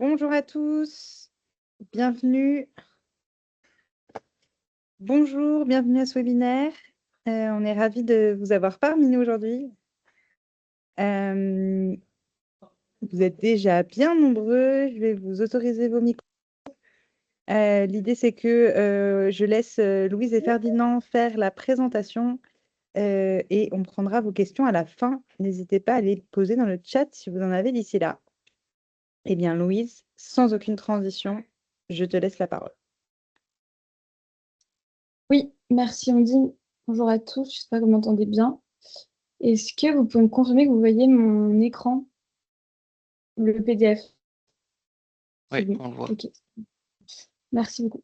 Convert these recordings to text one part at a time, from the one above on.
Bonjour à tous, bienvenue. Bonjour, bienvenue à ce webinaire. On est ravis de vous avoir parmi nous aujourd'hui. Vous êtes déjà bien nombreux, je vais vous autoriser vos micros. L'idée, c'est que je laisse Louise et Ferdinand faire la présentation et on prendra vos questions à la fin. N'hésitez pas à les poser dans le chat si vous en avez d'ici là. Eh bien, Louise, sans aucune transition, je te laisse la parole. Oui, merci Ondine. Bonjour à tous, j'espère que vous m'entendez bien. Est-ce que vous pouvez me confirmer que vous voyez mon écran, le PDF? Oui, C'est bon. on le voit. Ok, merci beaucoup.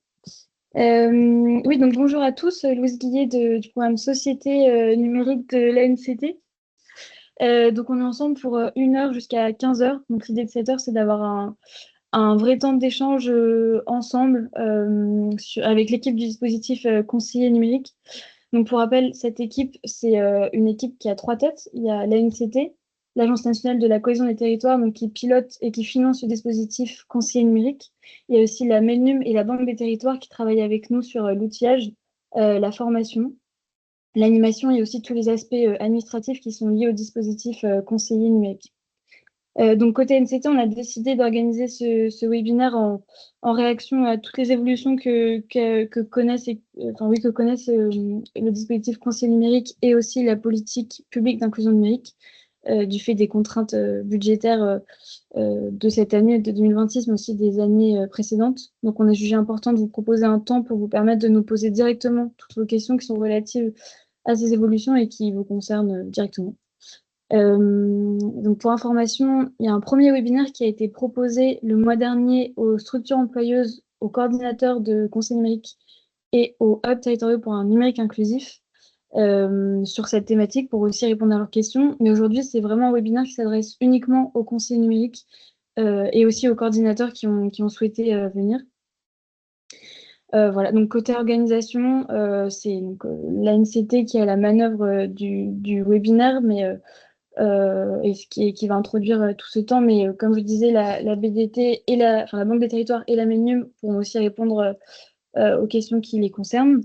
Oui, donc bonjour à tous, Louise Guillet du programme Société numérique de l'ANCT. Donc on est ensemble pour 1 heure jusqu'à 15 heures. Donc l'idée de cette heure, c'est d'avoir un vrai temps d'échange ensemble avec l'équipe du dispositif conseiller numérique. Donc, pour rappel, cette équipe, c'est une équipe qui a 3 têtes. Il y a l'ANCT, l'Agence nationale de la cohésion des territoires, donc qui pilote et qui finance ce dispositif conseiller numérique. Il y a aussi la MELNUM et la Banque des territoires qui travaillent avec nous sur l'outillage, la formation, l'animation et aussi tous les aspects administratifs qui sont liés au dispositif conseiller numérique. Donc, côté NCT, on a décidé d'organiser ce webinaire en réaction à toutes les évolutions que connaissent, que connaissent le dispositif conseil numérique et aussi la politique publique d'inclusion numérique du fait des contraintes budgétaires de cette année, de 2026, mais aussi des années précédentes. Donc, on a jugé important de vous proposer un temps pour vous permettre de nous poser directement toutes vos questions qui sont relatives à ces évolutions et qui vous concernent directement. Donc pour information, il y a un premier webinaire qui a été proposé le mois dernier aux structures employeuses, aux coordinateurs de conseil numérique et aux hubs territoriaux pour un numérique inclusif sur cette thématique pour aussi répondre à leurs questions. Mais aujourd'hui, c'est vraiment un webinaire qui s'adresse uniquement aux conseillers numériques et aussi aux coordinateurs qui ont souhaité venir. Voilà, donc côté organisation, c'est l'ANCT qui a la manœuvre du webinaire, mais et qui va introduire tout ce temps. Mais comme je disais, la BDT et la Banque des territoires et la MENUM pourront aussi répondre aux questions qui les concernent.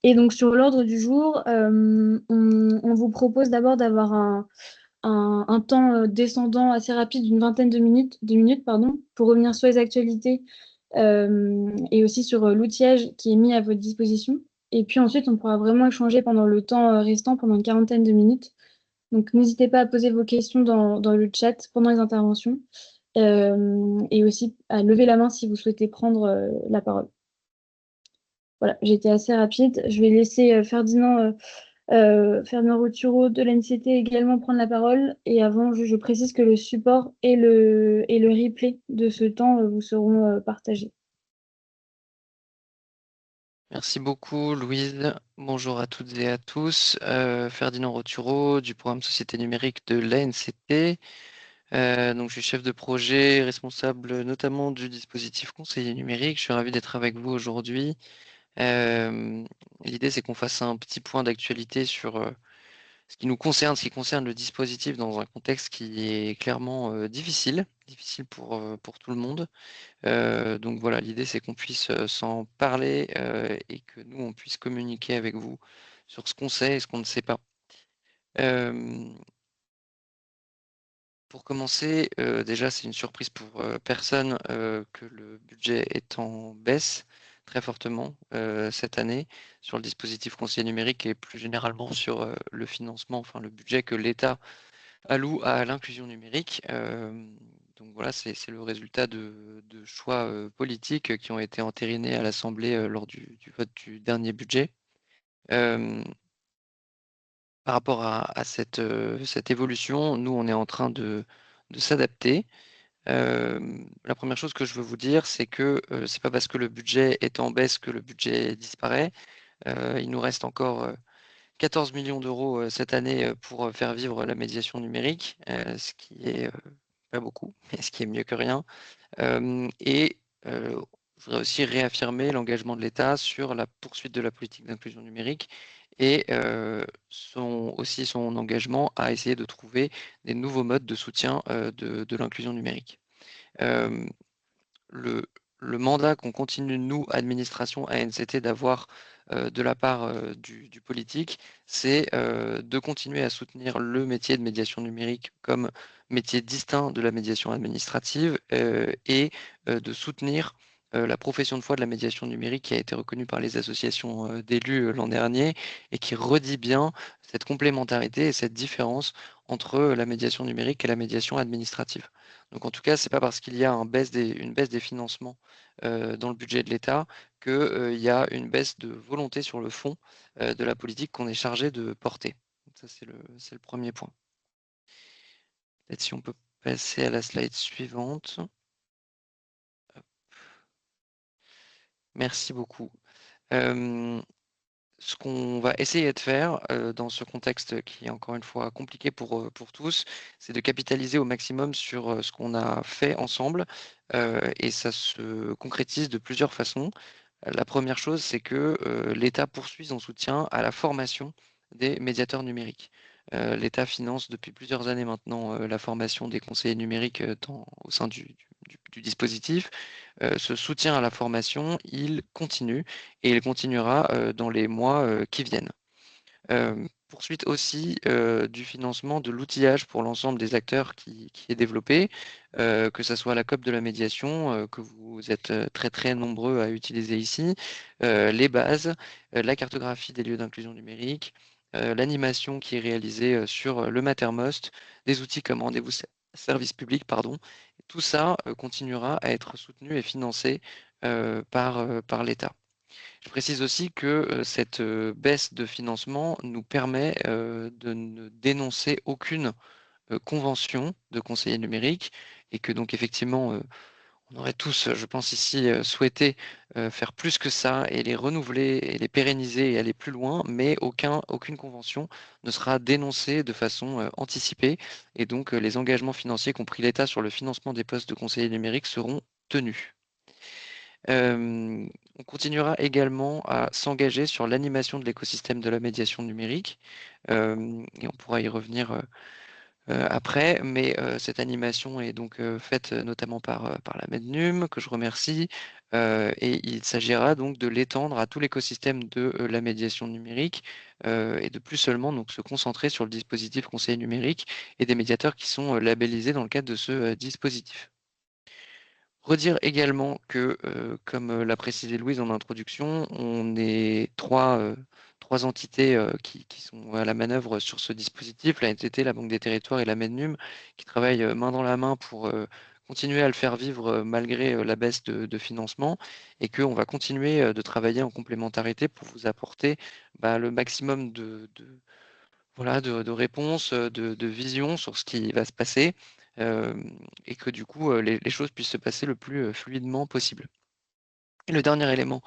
Et donc sur l'ordre du jour, on vous propose d'abord d'avoir un temps descendant assez rapide d'une vingtaine de minutes pardon, pour revenir sur les actualités et aussi sur l'outillage qui est mis à votre disposition. Et puis ensuite, on pourra vraiment échanger pendant le temps restant, pendant une quarantaine de minutes. Donc, n'hésitez pas à poser vos questions dans le chat pendant les interventions et aussi à lever la main si vous souhaitez prendre la parole. Voilà, j'ai été assez rapide. Je vais laisser Ferdinand Roturo de l'ANCT également prendre la parole. Et avant, je précise que le support et le replay de ce temps vous seront partagés. Merci beaucoup, Louise. Bonjour à toutes et à tous. Ferdinand Roturo du programme Société numérique de l'ANCT. Donc, je suis chef de projet, responsable notamment du dispositif conseiller numérique. Je suis ravi d'être avec vous aujourd'hui. L'idée, c'est qu'on fasse un petit point d'actualité sur ce qui nous concerne, ce qui concerne le dispositif dans un contexte qui est clairement difficile pour tout le monde. Donc voilà, l'idée c'est qu'on puisse s'en parler et que nous, on puisse communiquer avec vous sur ce qu'on sait et ce qu'on ne sait pas. Pour commencer, déjà c'est une surprise pour personne que le budget est en baisse très fortement cette année sur le dispositif conseiller numérique et plus généralement sur le financement, enfin le budget que l'État alloue à l'inclusion numérique. Donc voilà, c'est le résultat de choix politiques qui ont été entérinés à l'Assemblée lors du vote du dernier budget. Par rapport à cette évolution, nous, on est en train de s'adapter. La première chose que je veux vous dire, c'est que c'est pas parce que le budget est en baisse que le budget disparaît. Il nous reste encore 14 millions d'euros cette année pour faire vivre la médiation numérique, ce qui est pas beaucoup, mais ce qui est mieux que rien. Et je voudrais aussi réaffirmer l'engagement de l'État sur la poursuite de la politique d'inclusion numérique et aussi son engagement à essayer de trouver des nouveaux modes de soutien de l'inclusion numérique. le mandat qu'on continue, nous, administration ANCT, d'avoir de la part du politique, c'est de continuer à soutenir le métier de médiation numérique comme métier distinct de la médiation administrative et de soutenir la profession de foi de la médiation numérique qui a été reconnue par les associations d'élus l'an dernier et qui redit bien cette complémentarité et cette différence entre la médiation numérique et la médiation administrative. Donc en tout cas, ce n'est pas parce qu'il y a une baisse des financements dans le budget de l'État qu'il y a une baisse de volonté sur le fond de la politique qu'on est chargé de porter. Donc ça, c'est le premier point. Peut-être si on peut passer à la slide suivante. Merci beaucoup. Ce qu'on va essayer de faire dans ce contexte qui est encore une fois compliqué pour tous, c'est de capitaliser au maximum sur ce qu'on a fait ensemble et ça se concrétise de plusieurs façons. La première chose, c'est que l'État poursuit son soutien à la formation des médiateurs numériques. L'État finance depuis plusieurs années maintenant la formation des conseillers numériques au sein du dispositif. Ce soutien à la formation, il continue et il continuera dans les mois qui viennent. Poursuite aussi du financement de l'outillage pour l'ensemble des acteurs qui est développé, que ce soit la COP de la médiation, que vous êtes très très nombreux à utiliser ici, les bases, la cartographie des lieux d'inclusion numérique, l'animation qui est réalisée sur le Mattermost, des outils comme Rendez-vous Service Public, pardon. Tout ça continuera à être soutenu et financé par l'État. Je précise aussi que cette baisse de financement nous permet de ne dénoncer aucune convention de conseiller numérique et que donc effectivement, on aurait tous, je pense ici, souhaité faire plus que ça et les renouveler et les pérenniser et aller plus loin, mais aucune convention ne sera dénoncée de façon anticipée et donc les engagements financiers qu'ont pris l'État sur le financement des postes de conseillers numériques seront tenus. On continuera également à s'engager sur l'animation de l'écosystème de la médiation numérique et on pourra y revenir après, mais cette animation est donc faite notamment par la Mednum, que je remercie, et il s'agira donc de l'étendre à tout l'écosystème de la médiation numérique et de plus seulement donc se concentrer sur le dispositif conseil numérique et des médiateurs qui sont labellisés dans le cadre de ce dispositif. Redire également que, comme l'a précisé Louise en introduction, on est trois entités qui sont à la manœuvre sur ce dispositif, la NTT, la Banque des Territoires et la Mednum, qui travaillent main dans la main pour continuer à le faire vivre malgré la baisse de financement, et qu'on va continuer de travailler en complémentarité pour vous apporter le maximum voilà, de réponses, de visions sur ce qui va se passer et que du coup, les choses puissent se passer le plus fluidement possible. Et le dernier élément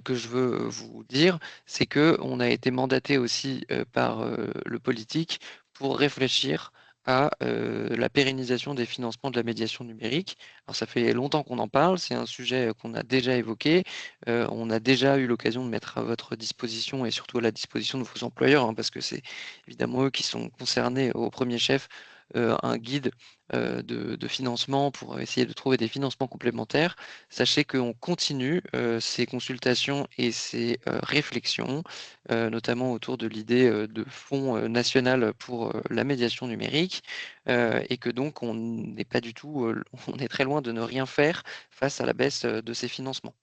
que je veux vous dire, c'est qu'on a été mandaté aussi par le politique pour réfléchir à la pérennisation des financements de la médiation numérique. Alors ça fait longtemps qu'on en parle, c'est un sujet qu'on a déjà évoqué, on a déjà eu l'occasion de mettre à votre disposition et surtout à la disposition de vos employeurs, hein, parce que c'est évidemment eux qui sont concernés au premier chef, un guide de financement pour essayer de trouver des financements complémentaires. Sachez qu'on continue ces consultations et ces réflexions, notamment autour de l'idée de fonds national pour la médiation numérique, et que donc on n'est pas du tout, on est très loin de ne rien faire face à la baisse de ces financements.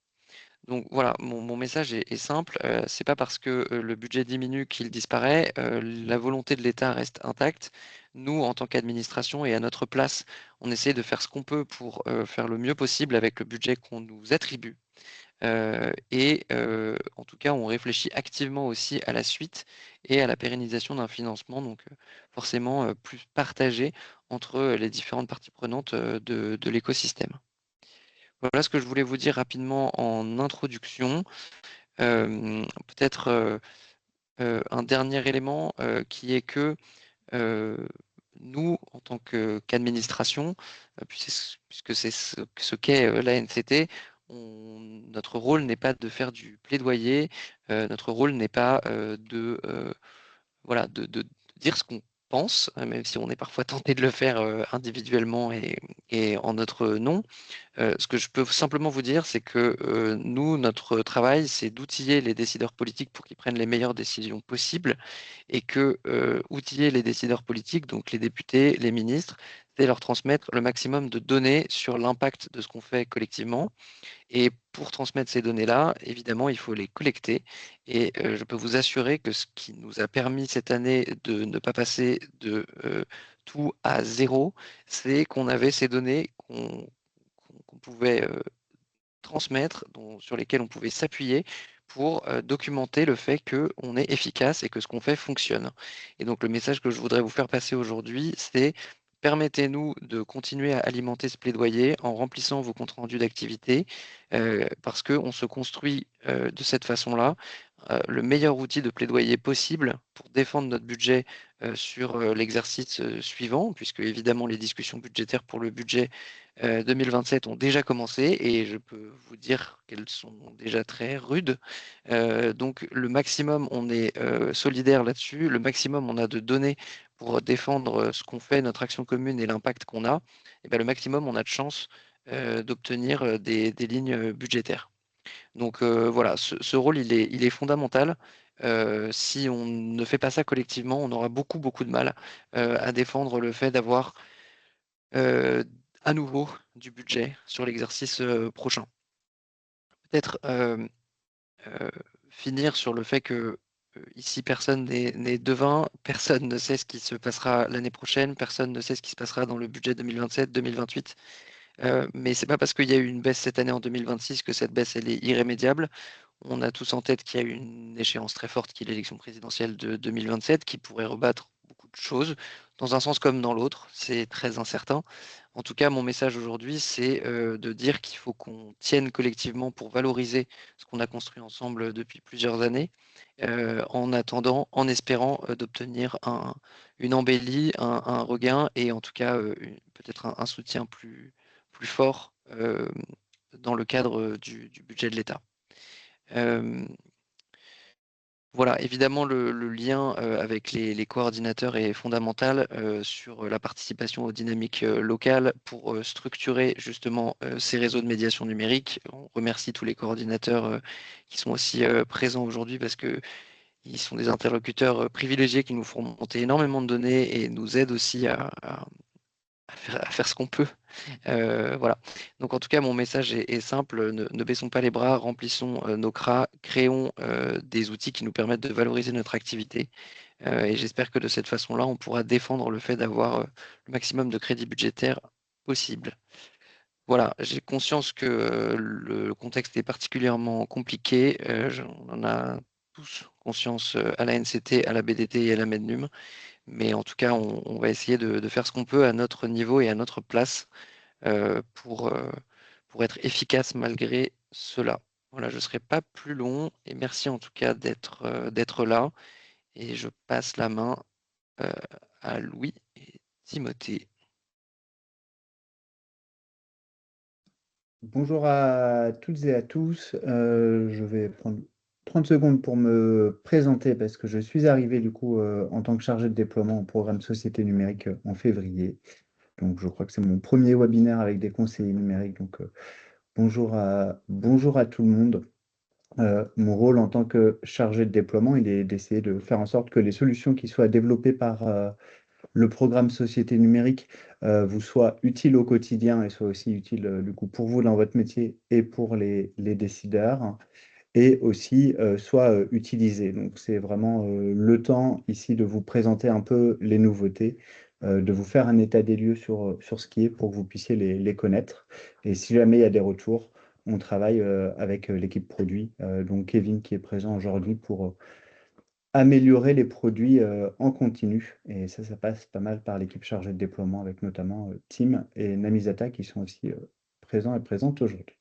Donc voilà, mon message est simple, c'est pas parce que le budget diminue qu'il disparaît, la volonté de l'État reste intacte. Nous, en tant qu'administration et à notre place, on essaie de faire ce qu'on peut pour faire le mieux possible avec le budget qu'on nous attribue. Et en tout cas, on réfléchit activement aussi à la suite et à la pérennisation d'un financement, donc forcément plus partagé entre les différentes parties prenantes de l'écosystème. Voilà ce que je voulais vous dire rapidement en introduction. Peut-être un dernier élément qui est que nous, en tant qu'administration, puisque c'est ce qu'est l'ANCT, notre rôle n'est pas de faire du plaidoyer, notre rôle n'est pas voilà, de dire ce qu'on pense, même si on est parfois tenté de le faire individuellement et en notre nom. Ce que je peux simplement vous dire, c'est que nous, notre travail, c'est d'outiller les décideurs politiques pour qu'ils prennent les meilleures décisions possibles et que outiller les décideurs politiques, donc les députés, les ministres, c'est leur transmettre le maximum de données sur l'impact de ce qu'on fait collectivement. Et pour transmettre ces données-là, évidemment, il faut les collecter. Et je peux vous assurer que ce qui nous a permis cette année de ne pas passer de tout à zéro, c'est qu'on avait ces données qu'on pouvait transmettre, sur lesquelles on pouvait s'appuyer pour documenter le fait qu'on est efficace et que ce qu'on fait fonctionne. Et donc le message que je voudrais vous faire passer aujourd'hui, c'est permettez-nous de continuer à alimenter ce plaidoyer en remplissant vos comptes rendus d'activité, parce qu'on se construit de cette façon-là le meilleur outil de plaidoyer possible pour défendre notre budget sur l'exercice suivant, puisque évidemment les discussions budgétaires pour le budget 2027 ont déjà commencé et je peux vous dire qu'elles sont déjà très rudes. Donc le maximum, on est solidaire là-dessus, le maximum on a de données pour défendre ce qu'on fait, notre action commune et l'impact qu'on a, et bien, le maximum on a de chances d'obtenir des lignes budgétaires. Donc voilà, ce rôle, il est fondamental. Si on ne fait pas ça collectivement, on aura beaucoup, beaucoup de mal à défendre le fait d'avoir à nouveau du budget sur l'exercice prochain. Peut-être finir sur le fait que ici, personne n'est devin, personne ne sait ce qui se passera l'année prochaine, personne ne sait ce qui se passera dans le budget 2027-2028. Mais c'est pas parce qu'il y a eu une baisse cette année en 2026 que cette baisse elle est irrémédiable. On a tous en tête qu'il y a une échéance très forte qui est l'élection présidentielle de 2027 qui pourrait rebattre beaucoup de choses, dans un sens comme dans l'autre. C'est très incertain. En tout cas, mon message aujourd'hui, c'est de dire qu'il faut qu'on tienne collectivement pour valoriser ce qu'on a construit ensemble depuis plusieurs années, en attendant, en espérant d'obtenir une embellie, un regain et en tout cas peut-être un soutien plus fort dans le cadre du budget de l'État. Voilà, évidemment, le lien avec les coordinateurs est fondamental sur la participation aux dynamiques locales pour structurer justement ces réseaux de médiation numérique. On remercie tous les coordinateurs qui sont aussi présents aujourd'hui parce que ils sont des interlocuteurs privilégiés qui nous font monter énormément de données et nous aident aussi à faire ce qu'on peut. Voilà. Donc en tout cas, mon message est simple, ne baissons pas les bras, remplissons nos cras, créons des outils qui nous permettent de valoriser notre activité. Et j'espère que de cette façon-là, on pourra défendre le fait d'avoir le maximum de crédits budgétaires possible. Voilà, j'ai conscience que le contexte est particulièrement compliqué. On en a tous conscience à la NCT, à la BDT et à la Mednum. Mais en tout cas, on va essayer de faire ce qu'on peut à notre niveau et à notre place euh, pour, euh, pour être efficace malgré cela. Voilà, je ne serai pas plus long et merci en tout cas d'être là. Et je passe la main euh, à Louis et Timothée. Bonjour à toutes et à tous. Je vais prendre 30 secondes pour me présenter parce que je suis arrivé du coup en tant que chargé de déploiement au programme Société numérique en février. Donc je crois que c'est mon premier webinaire avec des conseillers numériques. Donc bonjour à tout le monde. Mon rôle en tant que chargé de déploiement, il est d'essayer de faire en sorte que les solutions qui soient développées par le programme Société numérique vous soit utile au quotidien et soit aussi utile du coup pour vous dans votre métier et pour les décideurs et aussi soit utilisé. Donc c'est vraiment le temps ici de vous présenter un peu les nouveautés, de vous faire un état des lieux sur ce qui est pour que vous puissiez les connaître. Et si jamais il y a des retours, on travaille avec l'équipe produit, donc Kevin qui est présent aujourd'hui pour améliorer les produits en continu. Et ça passe pas mal par l'équipe chargée de déploiement avec notamment Tim et Namizata qui sont aussi présents et présentes aujourd'hui.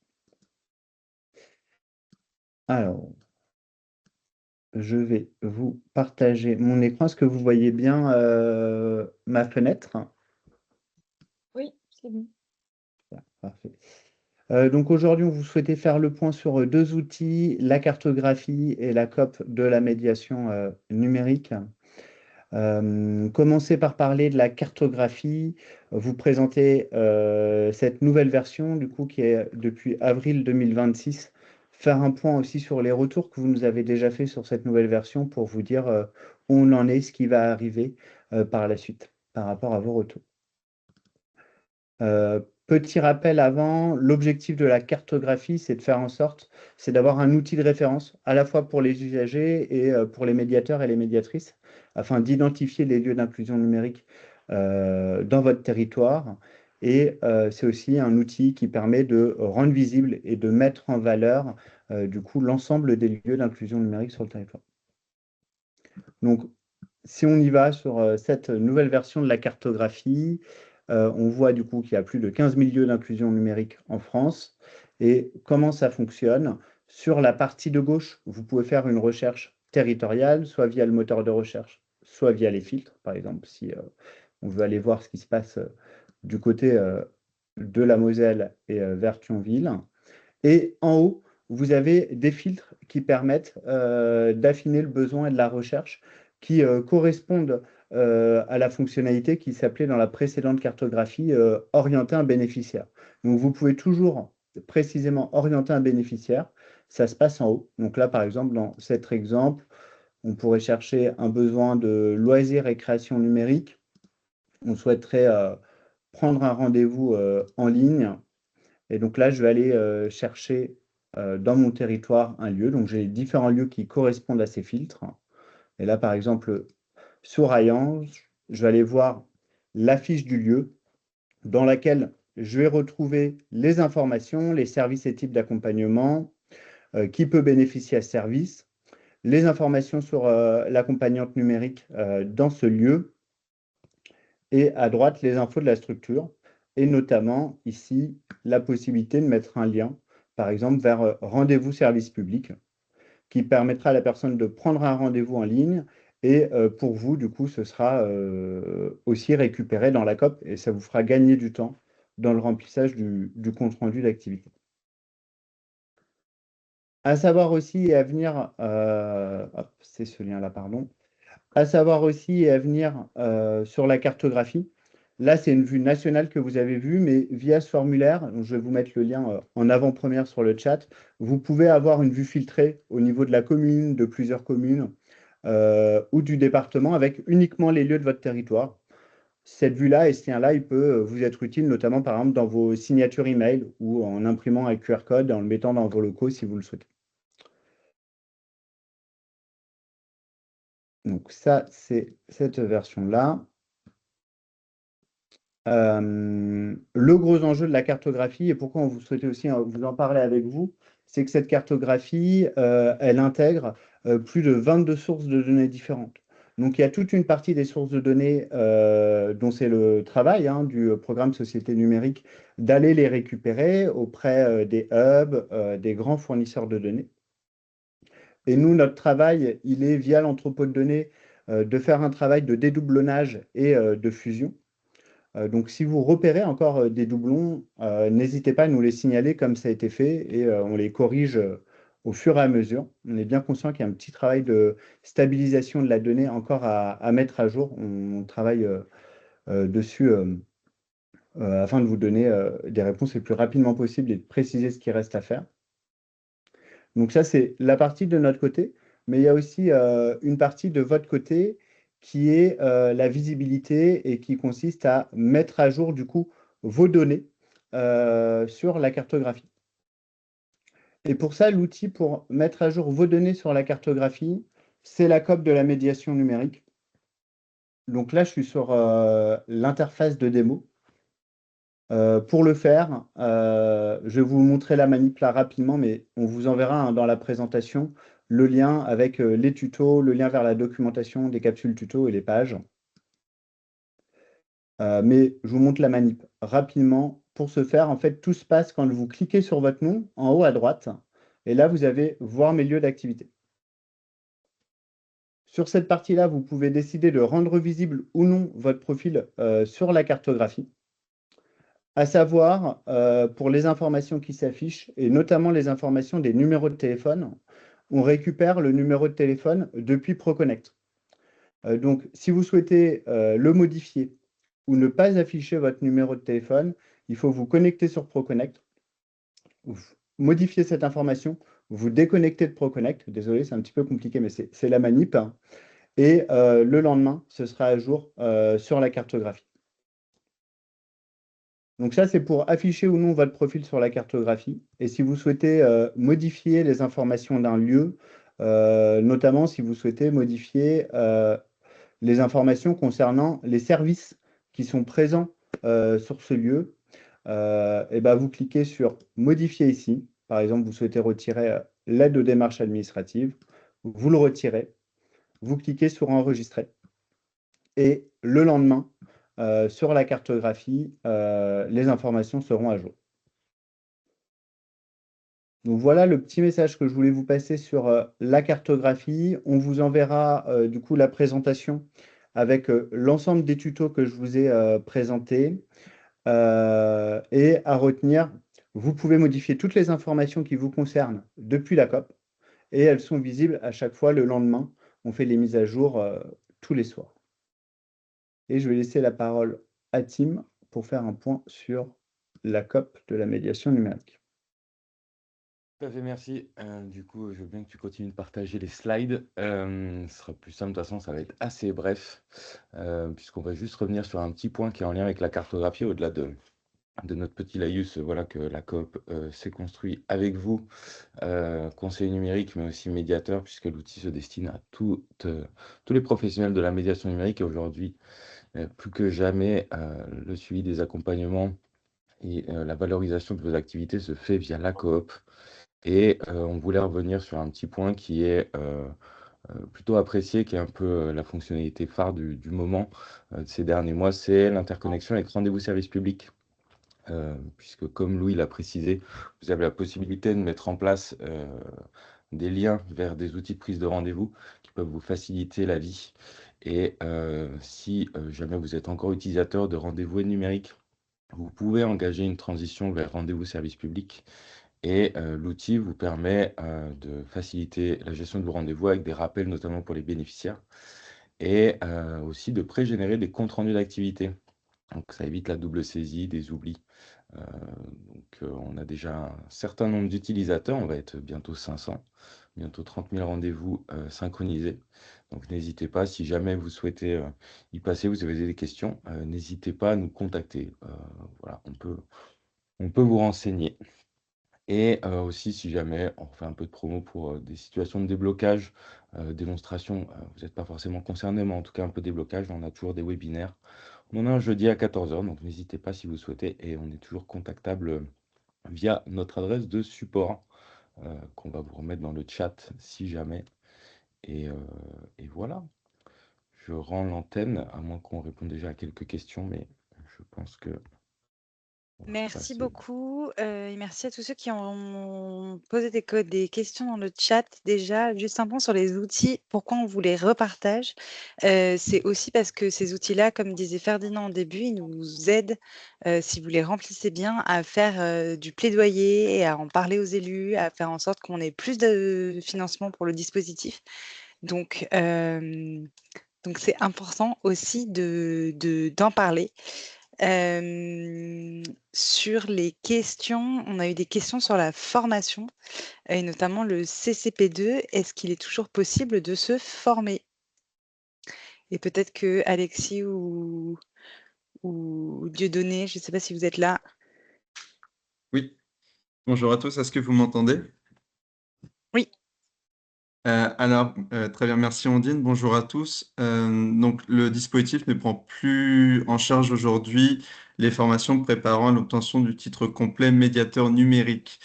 Alors, je vais vous partager mon écran. Est-ce que vous voyez bien ma fenêtre? Oui, c'est bon. Parfait. Donc aujourd'hui, on vous souhaitait faire le point sur deux outils, la cartographie et la COP de la médiation numérique. Commencez par parler de la cartographie, vous présentez cette nouvelle version, du coup, qui est depuis avril 2026. Faire un point aussi sur les retours que vous nous avez déjà fait sur cette nouvelle version pour vous dire où on en est, ce qui va arriver par la suite par rapport à vos retours. Petit rappel avant, l'objectif de la cartographie, c'est de faire en sorte, c'est d'avoir un outil de référence à la fois pour les usagers et pour les médiateurs et les médiatrices, afin d'identifier les lieux d'inclusion numérique dans votre territoire. Et c'est aussi un outil qui permet de rendre visible et de mettre en valeur, du coup, l'ensemble des lieux d'inclusion numérique sur le territoire. Donc, si on y va sur cette nouvelle version de la cartographie, on voit du coup qu'il y a plus de 15 000 lieux d'inclusion numérique en France. Et comment ça fonctionne? Sur la partie de gauche, vous pouvez faire une recherche territoriale, soit via le moteur de recherche, soit via les filtres, par exemple, si on veut aller voir ce qui se passe du côté de la Moselle et vers Thionville. Et en haut, vous avez des filtres qui permettent d'affiner le besoin et de la recherche qui correspondent à la fonctionnalité qui s'appelait dans la précédente cartographie orienter un bénéficiaire. Donc, vous pouvez toujours précisément orienter un bénéficiaire. Ça se passe en haut. Donc là, par exemple, dans cet exemple, on pourrait chercher un besoin de loisirs et création numérique. On souhaiterait prendre un rendez-vous en ligne. Et donc là, je vais aller chercher dans mon territoire un lieu. Donc, j'ai différents lieux qui correspondent à ces filtres. Et là, par exemple, sur Ayans, je vais aller voir la fiche du lieu dans laquelle je vais retrouver les informations, les services et types d'accompagnement, qui peut bénéficier à ce service, les informations sur l'accompagnante numérique dans ce lieu, et à droite, les infos de la structure, et notamment ici, la possibilité de mettre un lien, par exemple, vers rendez-vous service public, qui permettra à la personne de prendre un rendez-vous en ligne. Et pour vous, du coup, ce sera aussi récupéré dans la COP et ça vous fera gagner du temps dans le remplissage du compte-rendu d'activité. À savoir aussi et à venir, c'est ce lien-là, pardon. À savoir aussi et à venir sur la cartographie. Là, c'est une vue nationale que vous avez vue, mais via ce formulaire, donc je vais vous mettre le lien en avant-première sur le chat, vous pouvez avoir une vue filtrée au niveau de la commune, de plusieurs communes ou du département avec uniquement les lieux de votre territoire. Cette vue-là et ce lien-là, il peut vous être utile, notamment par exemple dans vos signatures email ou en imprimant un QR code et en le mettant dans vos locaux si vous le souhaitez. Donc ça, c'est cette version-là. Le gros enjeu de la cartographie, et pourquoi on vous souhaitait aussi vous en parler avec vous, c'est que cette cartographie, elle intègre plus de 22 sources de données différentes. Donc, il y a toute une partie des sources de données dont c'est le travail du programme Société numérique d'aller les récupérer auprès des hubs, des grands fournisseurs de données. Et nous, notre travail, il est via l'entrepôt de données de faire un travail de dédoublonnage et de fusion. Donc, si vous repérez encore des doublons, n'hésitez pas à nous les signaler comme ça a été fait et on les corrige au fur et à mesure. On est bien conscient qu'il y a un petit travail de stabilisation de la donnée encore à mettre à jour. On travaille dessus afin de vous donner des réponses le plus rapidement possible et de préciser ce qui reste à faire. Donc ça, c'est la partie de notre côté, mais il y a aussi une partie de votre côté qui est la visibilité et qui consiste à mettre à jour du coup vos données sur la cartographie. Et pour ça, l'outil pour mettre à jour vos données sur la cartographie, c'est la COP de la médiation numérique. Donc là, je suis sur l'interface de démo. Pour le faire, je vais vous montrer la manip là rapidement, mais on vous enverra dans la présentation le lien avec les tutos, le lien vers la documentation des capsules tutos et les pages. Mais je vous montre la manip rapidement. Pour ce faire, en fait, tout se passe quand vous cliquez sur votre nom en haut à droite. Et là, vous avez « Voir mes lieux d'activité ». Sur cette partie-là, vous pouvez décider de rendre visible ou non votre profil sur la cartographie. À savoir, pour les informations qui s'affichent, et notamment les informations des numéros de téléphone, on récupère le numéro de téléphone depuis ProConnect. Donc, si vous souhaitez le modifier ou ne pas afficher votre numéro de téléphone, il faut vous connecter sur ProConnect, modifier cette information, vous déconnecter de ProConnect. Désolé, c'est un petit peu compliqué, mais c'est la manip, hein. Et le lendemain, ce sera à jour sur la cartographie. Donc ça, c'est pour afficher ou non votre profil sur la cartographie. Et si vous souhaitez modifier les informations d'un lieu, notamment si vous souhaitez modifier les informations concernant les services qui sont présents sur ce lieu, et ben vous cliquez sur Modifier ici. Par exemple, vous souhaitez retirer l'aide aux démarches administratives. Vous le retirez. Vous cliquez sur Enregistrer. Et le lendemain, sur la cartographie, les informations seront à jour. Donc voilà le petit message que je voulais vous passer sur la cartographie. On vous enverra du coup la présentation avec l'ensemble des tutos que je vous ai présentés. Et à retenir, vous pouvez modifier toutes les informations qui vous concernent depuis la COP et elles sont visibles à chaque fois le lendemain. On fait les mises à jour tous les soirs. Et je vais laisser la parole à Tim pour faire un point sur la COP de la médiation numérique. Tout à fait, merci. Du coup, je veux bien que tu continues de partager les slides. Ce sera plus simple, de toute façon, ça va être assez bref, puisqu'on va juste revenir sur un petit point qui est en lien avec la cartographie, au-delà de notre petit laïus, voilà que la COP s'est construit avec vous, conseiller numérique, mais aussi médiateur, puisque l'outil se destine à tous les professionnels de la médiation numérique. Et aujourd'hui, plus que jamais, le suivi des accompagnements et la valorisation de vos activités se fait via la coop. Et on voulait revenir sur un petit point qui est plutôt apprécié, qui est un peu la fonctionnalité phare du moment de ces derniers mois, c'est l'interconnexion avec rendez-vous service public. Puisque comme Louis l'a précisé, vous avez la possibilité de mettre en place des liens vers des outils de prise de rendez-vous qui peuvent vous faciliter la vie. Et si jamais vous êtes encore utilisateur de rendez-vous numérique, vous pouvez engager une transition vers rendez-vous service public. Et l'outil vous permet de faciliter la gestion de vos rendez-vous avec des rappels, notamment pour les bénéficiaires, et aussi de pré-générer des comptes rendus d'activité. Donc ça évite la double saisie, des oublis. On a déjà un certain nombre d'utilisateurs, on va être bientôt 500, bientôt 30 000 rendez-vous synchronisés. Donc n'hésitez pas, si jamais vous souhaitez y passer, vous avez des questions, n'hésitez pas à nous contacter. Voilà, on peut vous renseigner. Et aussi, si jamais on fait un peu de promo pour des situations de déblocage, démonstration, vous n'êtes pas forcément concerné, mais en tout cas un peu de déblocage, on a toujours des webinaires. On en a un jeudi à 14h, donc n'hésitez pas si vous souhaitez, et on est toujours contactable via notre adresse de support, qu'on va vous remettre dans le chat si jamais. Et voilà, je rends l'antenne, à moins qu'on réponde déjà à quelques questions, mais je pense que on va Merci passer. beaucoup et merci à tous ceux qui ont posé des questions dans le chat. Déjà, juste un point sur les outils, pourquoi on vous les repartage. C'est aussi parce que ces outils-là, comme disait Ferdinand au début, ils nous aident, si vous les remplissez bien, à faire du plaidoyer et à en parler aux élus, à faire en sorte qu'on ait plus de financement pour le dispositif. Donc c'est important aussi d'en parler. Sur les questions, on a eu des questions sur la formation et notamment le CCP2. Est-ce qu'il est toujours possible de se former? Et peut-être que Alexis ou Dieudonné, je ne sais pas si vous êtes là. Oui, bonjour à tous, est-ce que vous m'entendez? Oui. Très bien, merci Ondine, bonjour à tous. Donc, le dispositif ne prend plus en charge aujourd'hui les formations préparant à l'obtention du titre complet médiateur numérique.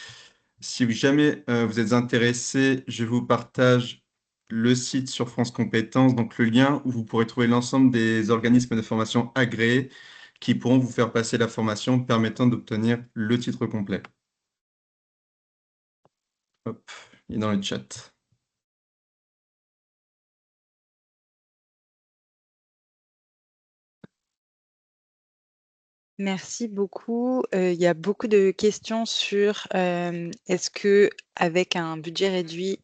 Si jamais vous êtes intéressé, je vous partage le site sur France Compétences, donc le lien où vous pourrez trouver l'ensemble des organismes de formation agréés qui pourront vous faire passer la formation permettant d'obtenir le titre complet. Hop, il est dans le chat. Merci beaucoup. Il y a beaucoup de questions sur est-ce que avec un budget réduit,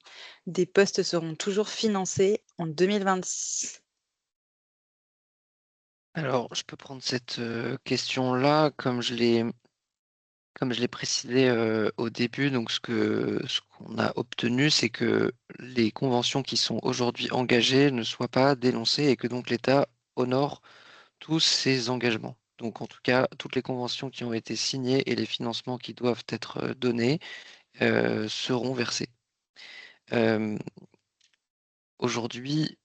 des postes seront toujours financés en 2026? Alors, je peux prendre cette question-là, comme je l'ai précisé au début. Donc, ce qu'on a obtenu, c'est que les conventions qui sont aujourd'hui engagées ne soient pas dénoncées et que donc l'État honore tous ses engagements. Donc, en tout cas, toutes les conventions qui ont été signées et les financements qui doivent être donnés seront versés. Aujourd'hui,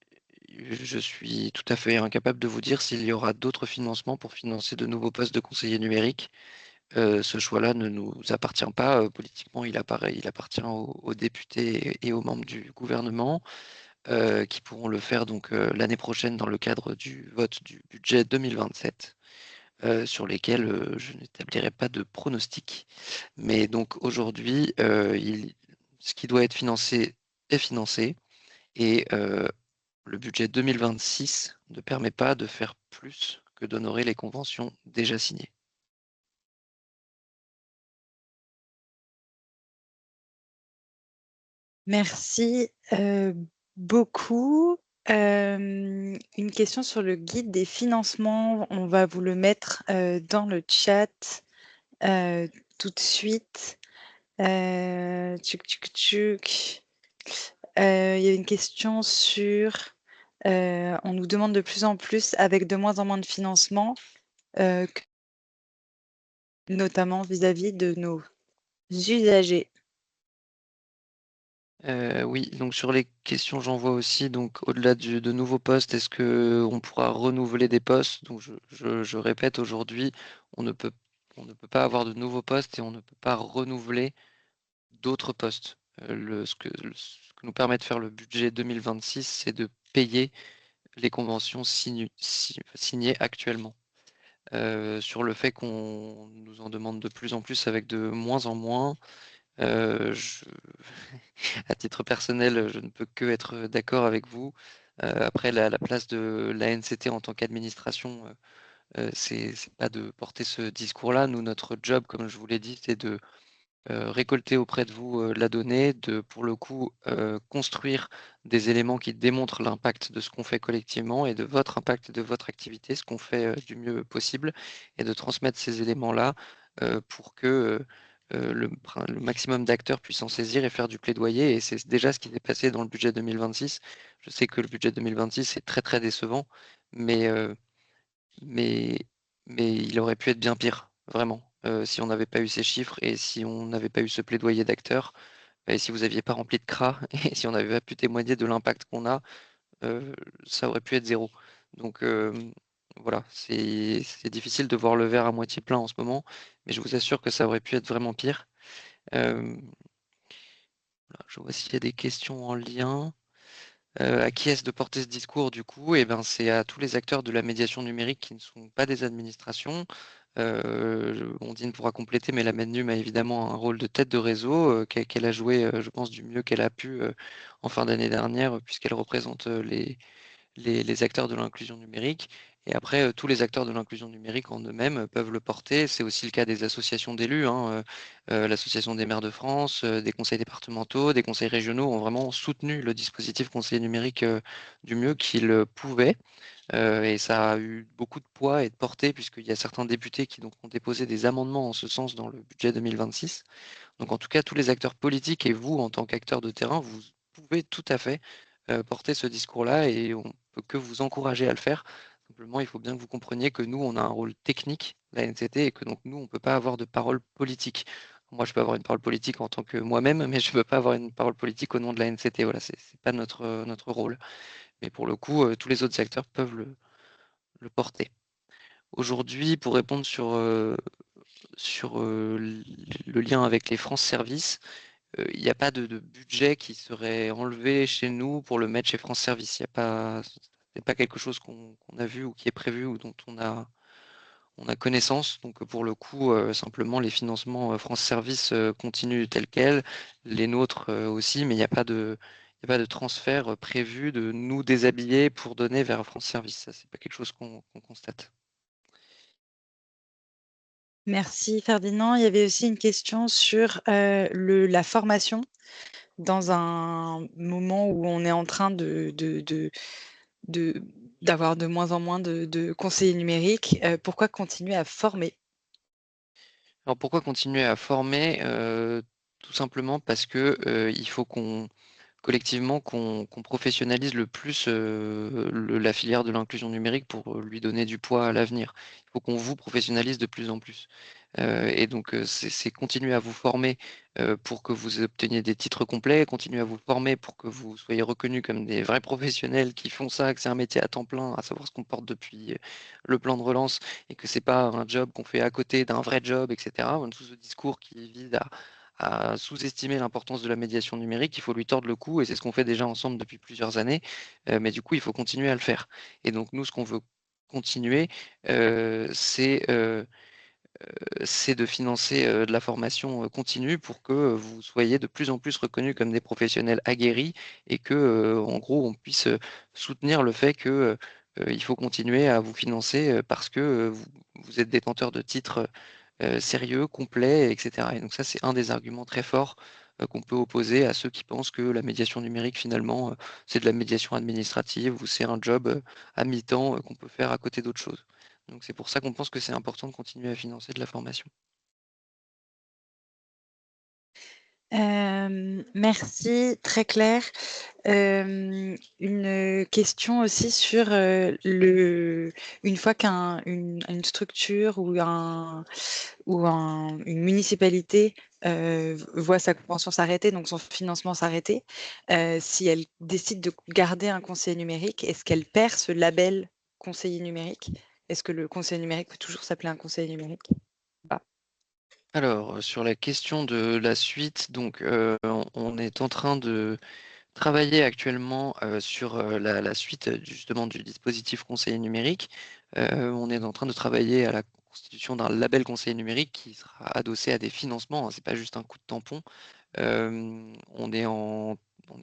je suis tout à fait incapable de vous dire s'il y aura d'autres financements pour financer de nouveaux postes de conseillers numériques. Ce choix-là ne nous appartient pas. Politiquement, il appartient aux députés et aux membres du gouvernement qui pourront le faire donc l'année prochaine dans le cadre du vote du budget 2027, sur lesquels je n'établirai pas de pronostic. Mais donc aujourd'hui, ce qui doit être financé est financé et le budget 2026 ne permet pas de faire plus que d'honorer les conventions déjà signées. Merci beaucoup. Une question sur le guide des financements. On va vous le mettre dans le chat tout de suite. Tchuc, tchuc, tchuc. Il y a une question sur on nous demande de plus en plus, avec de moins en moins de financement, notamment vis-à-vis de nos usagers. Oui, donc sur les questions, j'en vois aussi. Donc au-delà de nouveaux postes, est-ce qu'on pourra renouveler des postes? Donc je répète, aujourd'hui, on ne peut pas avoir de nouveaux postes et on ne peut pas renouveler d'autres postes. Ce que nous permet de faire le budget 2026, c'est de payer les conventions signées actuellement. Sur le fait qu'on nous en demande de plus en plus avec de moins en moins, à titre personnel, je ne peux que être d'accord avec vous. Après, la place de la NCT en tant qu'administration, c'est pas de porter ce discours-là. Nous, notre job, comme je vous l'ai dit, c'est de récolter auprès de vous la donnée, de pour le coup construire des éléments qui démontrent l'impact de ce qu'on fait collectivement et de votre impact et de votre activité, ce qu'on fait du mieux possible, et de transmettre ces éléments-là pour que le maximum d'acteurs puissent en saisir et faire du plaidoyer. Et c'est déjà ce qui s'est passé dans le budget 2026. Je sais que le budget 2026 est très très décevant, mais mais, mais il aurait pu être bien pire, vraiment, si on n'avait pas eu ces chiffres et si on n'avait pas eu ce plaidoyer d'acteurs, et si vous n'aviez pas rempli de CRA et si on n'avait pas pu témoigner de l'impact qu'on a, ça aurait pu être zéro. Donc voilà, c'est difficile de voir le verre à moitié plein en ce moment, mais je vous assure que ça aurait pu être vraiment pire. Voilà, je vois s'il y a des questions en lien. À qui est-ce de porter ce discours du coup? Eh ben, c'est à tous les acteurs de la médiation numérique qui ne sont pas des administrations. Ondine pourra compléter, mais la Mednum a évidemment un rôle de tête de réseau qu'elle a joué, je pense, du mieux qu'elle a pu en fin d'année dernière, puisqu'elle représente les acteurs de l'inclusion numérique. Et après, tous les acteurs de l'inclusion numérique en eux-mêmes peuvent le porter. C'est aussi le cas des associations d'élus, hein, l'Association des maires de France, des conseils départementaux, des conseils régionaux ont vraiment soutenu le dispositif conseiller numérique du mieux qu'ils pouvaient. Et ça a eu beaucoup de poids et de portée, puisqu'il y a certains députés qui donc, ont déposé des amendements en ce sens dans le budget 2026. Donc en tout cas, tous les acteurs politiques et vous, en tant qu'acteurs de terrain, vous pouvez tout à fait porter ce discours-là et on peut que vous encourager à le faire. Simplement, il faut bien que vous compreniez que nous, on a un rôle technique, la NCT, et que donc nous, on ne peut pas avoir de parole politique. Moi, je peux avoir une parole politique en tant que moi-même, mais je ne peux pas avoir une parole politique au nom de la NCT. Voilà, c'est pas notre rôle. Mais pour le coup, tous les autres acteurs peuvent le porter. Aujourd'hui, pour répondre sur le lien avec les France Services, il n'y a pas de budget qui serait enlevé chez nous pour le mettre chez France Service. Il y a pas, c'est pas quelque chose qu'on a vu ou qui est prévu ou dont on a connaissance. Donc pour le coup, simplement les financements France Service continuent tels quels, les nôtres aussi, mais il n'y a pas de transfert prévu de nous déshabiller pour donner vers France Service. Ça, c'est pas quelque chose qu'on constate. Merci Ferdinand. Il y avait aussi une question sur la formation dans un moment où on est en train de d'avoir de moins en moins de conseillers numériques. Pourquoi continuer à former? Alors pourquoi continuer à former? Tout simplement parce que, il faut collectivement qu'on professionnalise le plus, la filière de l'inclusion numérique pour lui donner du poids à l'avenir. Il faut qu'on vous professionnalise de plus en plus. Et donc, c'est continuer à vous former pour que vous obteniez des titres complets, continuer à vous former pour que vous soyez reconnus comme des vrais professionnels qui font ça, que c'est un métier à temps plein, à savoir ce qu'on porte depuis le plan de relance et que c'est pas un job qu'on fait à côté d'un vrai job, etc. Tout ce discours qui vise à sous-estimer l'importance de la médiation numérique, il faut lui tordre le cou et c'est ce qu'on fait déjà ensemble depuis plusieurs années. Mais du coup, il faut continuer à le faire. Et donc, nous, ce qu'on veut continuer, c'est de financer de la formation continue pour que vous soyez de plus en plus reconnus comme des professionnels aguerris et que, en gros, on puisse soutenir le fait que il faut continuer à vous financer parce que vous êtes détenteur de titres sérieux, complets, etc. Et donc ça, c'est un des arguments très forts qu'on peut opposer à ceux qui pensent que la médiation numérique, finalement, c'est de la médiation administrative ou c'est un job à mi-temps qu'on peut faire à côté d'autres choses. Donc c'est pour ça qu'on pense que c'est important de continuer à financer de la formation. Merci, très clair. Une question aussi sur une fois une structure ou une municipalité voit sa convention s'arrêter, donc son financement s'arrêter, si elle décide de garder un conseiller numérique, est-ce qu'elle perd ce label conseiller numérique? Est-ce que le conseiller numérique peut toujours s'appeler un conseiller numérique? Alors, sur la question de la suite, donc on est en train de travailler actuellement sur la suite justement du dispositif conseiller numérique. On est en train de travailler à la constitution d'un label conseiller numérique qui sera adossé à des financements, hein, c'est pas juste un coup de tampon. On est en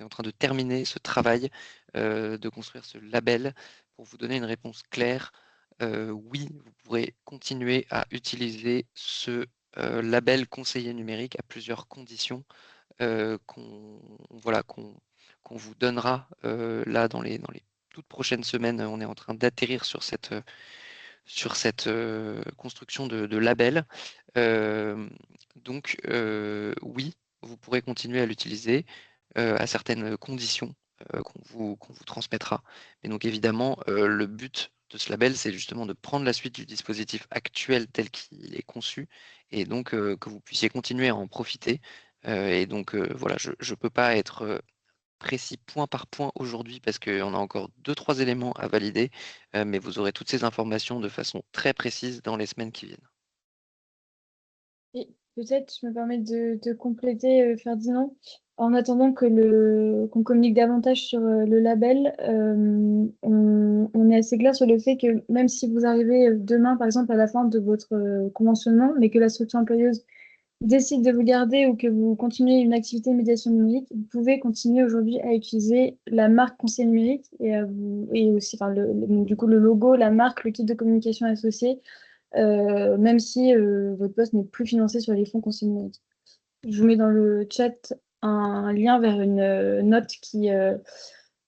train de terminer ce travail, de construire ce label pour vous donner une réponse claire. Oui, vous pourrez continuer à utiliser ce label conseiller numérique à plusieurs conditions qu'on vous donnera là dans les toutes prochaines semaines. On est en train d'atterrir sur cette construction de label. Donc, oui, vous pourrez continuer à l'utiliser à certaines conditions qu'on vous transmettra. Et donc, évidemment, le but de ce label, c'est justement de prendre la suite du dispositif actuel tel qu'il est conçu et donc que vous puissiez continuer à en profiter. Et donc, voilà, je ne peux pas être précis point par point aujourd'hui parce qu'on a encore 2-3 éléments à valider, mais vous aurez toutes ces informations de façon très précise dans les semaines qui viennent. Et peut-être, je me permets de compléter, Ferdinand. En attendant qu'on communique davantage sur le label, on est assez clair sur le fait que même si vous arrivez demain, par exemple, à la fin de votre conventionnement, mais que la structure employeuse décide de vous garder ou que vous continuez une activité de médiation numérique, vous pouvez continuer aujourd'hui à utiliser la marque conseil numérique et aussi enfin, du coup, le logo, la marque, le kit de communication associé, même si votre poste n'est plus financé sur les fonds conseil numérique. Je vous mets dans le chat un lien vers une note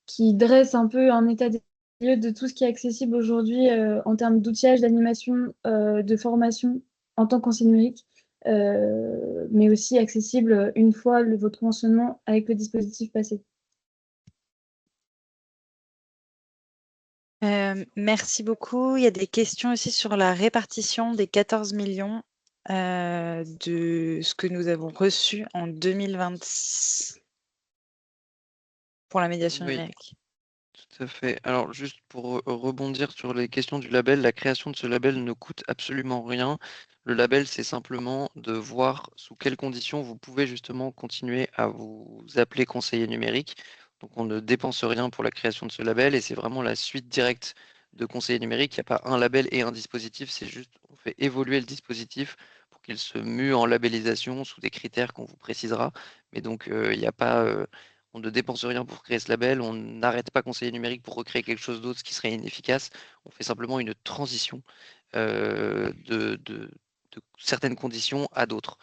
qui dresse un peu un état des lieux de tout ce qui est accessible aujourd'hui en termes d'outillage, d'animation, de formation en tant qu'enseignant numérique, mais aussi accessible une fois votre conventionnement avec le dispositif passé. Merci beaucoup. Il y a des questions aussi sur la répartition des 14 millions de ce que nous avons reçu en 2026 pour la médiation Oui, numérique. tout à fait. Alors, juste pour rebondir sur les questions du label, la création de ce label ne coûte absolument rien. Le label, c'est simplement de voir sous quelles conditions vous pouvez justement continuer à vous appeler conseiller numérique. Donc, on ne dépense rien pour la création de ce label et c'est vraiment la suite directe de conseiller numérique. Il n'y a pas un label et un dispositif, c'est juste on fait évoluer le dispositif pour qu'il se mue en labellisation sous des critères qu'on vous précisera. Mais donc, il n'y a pas. On ne dépense rien pour créer ce label, on n'arrête pas conseiller numérique pour recréer quelque chose d'autre, ce qui serait inefficace. On fait simplement une transition de certaines conditions à d'autres.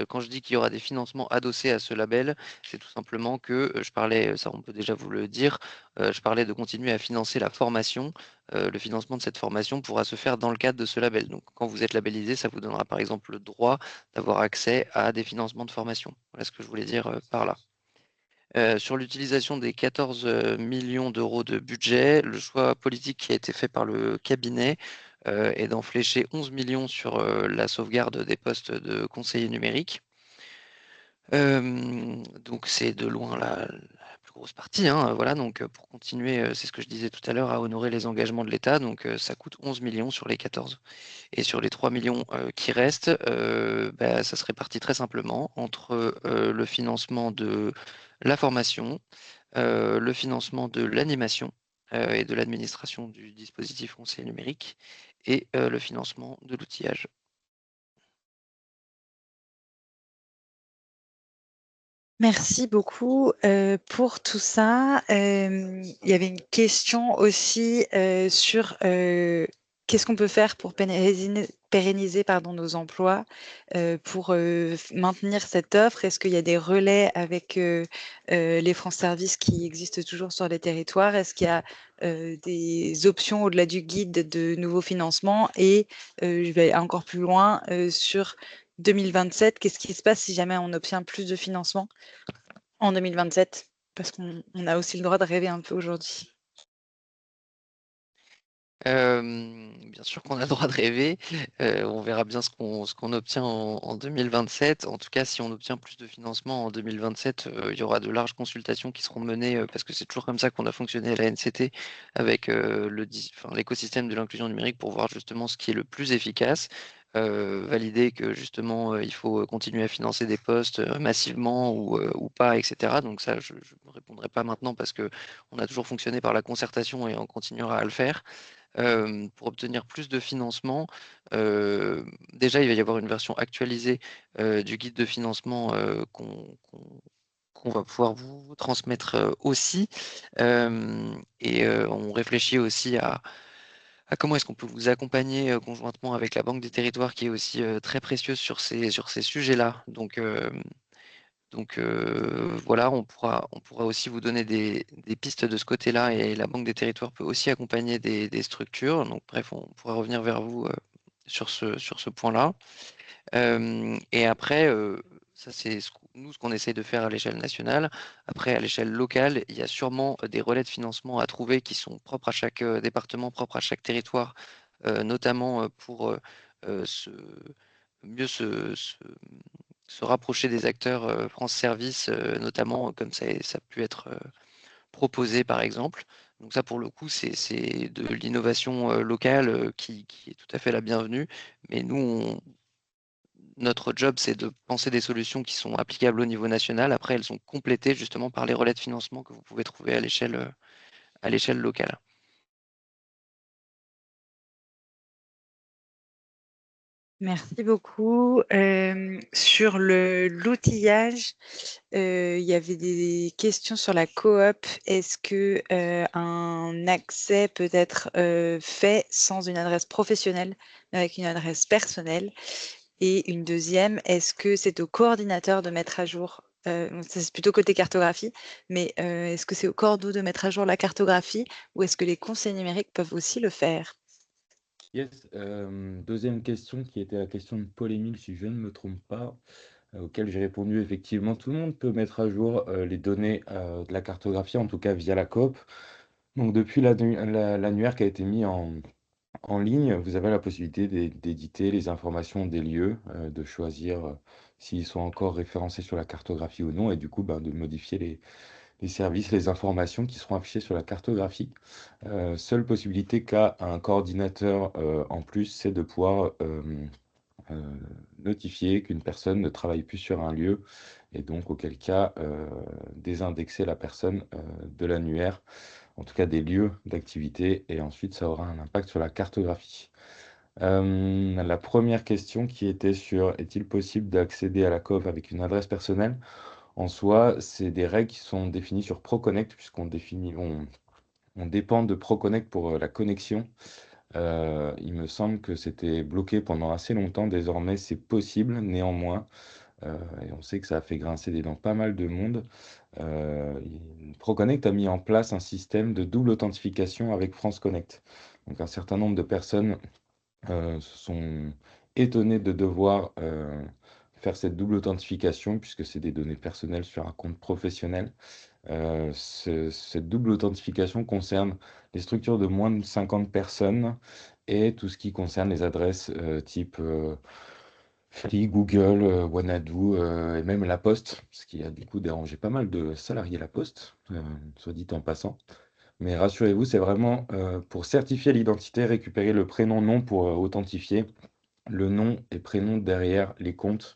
Quand je dis qu'il y aura des financements adossés à ce label, c'est tout simplement que je parlais, ça on peut déjà vous le dire, je parlais de continuer à financer la formation. Le financement de cette formation pourra se faire dans le cadre de ce label. Donc quand vous êtes labellisé, ça vous donnera par exemple le droit d'avoir accès à des financements de formation. Voilà ce que je voulais dire par là. Sur l'utilisation des 14 millions d'euros de budget, le choix politique qui a été fait par le cabinet est d'en flécher 11 millions sur la sauvegarde des postes de conseillers numériques. Donc c'est de loin la plus grosse partie, hein, voilà, donc pour continuer, c'est ce que je disais tout à l'heure, à honorer les engagements de l'État, donc ça coûte 11 millions sur les 14. Et sur les 3 millions qui restent, bah, ça se répartit très simplement entre le financement de la formation, le financement de l'animation et de l'administration du dispositif conseiller numérique et le financement de l'outillage. Merci beaucoup pour tout ça. Il y avait une question aussi sur qu'est-ce qu'on peut faire pour pérenniser nos emplois pour maintenir cette offre. Est-ce qu'il y a des relais avec les France Services qui existent toujours sur les territoires? Est-ce qu'il y a des options au-delà du guide de nouveaux financements? Et je vais encore plus loin sur 2027, qu'est-ce qui se passe si jamais on obtient plus de financement en 2027? Parce qu'on a aussi le droit de rêver un peu aujourd'hui. Bien sûr qu'on a le droit de rêver. On verra bien ce qu'on obtient en 2027. En tout cas, si on obtient plus de financement en 2027, il y aura de larges consultations qui seront menées, parce que c'est toujours comme ça qu'on a fonctionné à la NCT avec l'écosystème de l'inclusion numérique pour voir justement ce qui est le plus efficace. Valider que justement il faut continuer à financer des postes massivement ou pas, etc. Donc ça, je ne répondrai pas maintenant parce que on a toujours fonctionné par la concertation et on continuera à le faire. Pour obtenir plus de financement, déjà, il va y avoir une version actualisée du guide de financement qu'on va pouvoir vous transmettre aussi. On réfléchit aussi à comment est-ce qu'on peut vous accompagner conjointement avec la Banque des Territoires qui est aussi très précieuse sur ces sujets-là. Donc voilà, on pourra aussi vous donner des pistes de ce côté-là et la Banque des Territoires peut aussi accompagner des structures. Donc bref, on pourra revenir vers vous sur ce point-là. Et après, ça c'est nous ce qu'on essaye de faire à l'échelle nationale. Après, à l'échelle locale, il y a sûrement des relais de financement à trouver qui sont propres à chaque département, propres à chaque territoire, notamment pour se, mieux se rapprocher des acteurs France Service, notamment comme ça a pu être proposé par exemple. Donc ça pour le coup c'est de l'innovation locale qui est tout à fait la bienvenue. Mais nous, notre job c'est de penser des solutions qui sont applicables au niveau national. Après elles sont complétées justement par les relais de financement que vous pouvez trouver à l'échelle locale. Merci beaucoup. Sur l'outillage, il y avait des questions sur la coop. Est-ce que un accès peut être fait sans une adresse professionnelle, mais avec une adresse personnelle? Et une deuxième, est-ce que c'est au coordinateur de mettre à jour, ça c'est plutôt côté cartographie, mais est-ce que c'est au cordeau de mettre à jour la cartographie ou est-ce que les conseils numériques peuvent aussi le faire? Yes, deuxième question qui était la question de polémique, si je ne me trompe pas, auquel j'ai répondu effectivement, tout le monde peut mettre à jour les données de la cartographie, en tout cas via la coop. Donc depuis l'annuaire qui a été mis en ligne, vous avez la possibilité d'éditer les informations des lieux, de choisir s'ils sont encore référencés sur la cartographie ou non, et du coup de modifier les services, les informations qui seront affichées sur la cartographie. Seule possibilité qu'a un coordinateur en plus, c'est de pouvoir notifier qu'une personne ne travaille plus sur un lieu et donc auquel cas désindexer la personne de l'annuaire, en tout cas des lieux d'activité, et ensuite ça aura un impact sur la cartographie. La première question qui était sur est-il possible d'accéder à la coop avec une adresse personnelle? En soi, c'est des règles qui sont définies sur ProConnect, on dépend de ProConnect pour la connexion. Il me semble que c'était bloqué pendant assez longtemps. Désormais, c'est possible. Néanmoins, Et on sait que ça a fait grincer des dents pas mal de monde. Proconnect a mis en place un système de double authentification avec France Connect. Donc un certain nombre de personnes se sont étonnées de devoir faire cette double authentification puisque c'est des données personnelles sur un compte professionnel. Cette double authentification concerne les structures de moins de 50 personnes et tout ce qui concerne les adresses type Free, Google, Wanadoo et même La Poste, ce qui a du coup dérangé pas mal de salariés La Poste, soit dit en passant. Mais rassurez-vous, c'est vraiment pour certifier l'identité, récupérer le prénom-nom pour authentifier le nom et prénom derrière les comptes.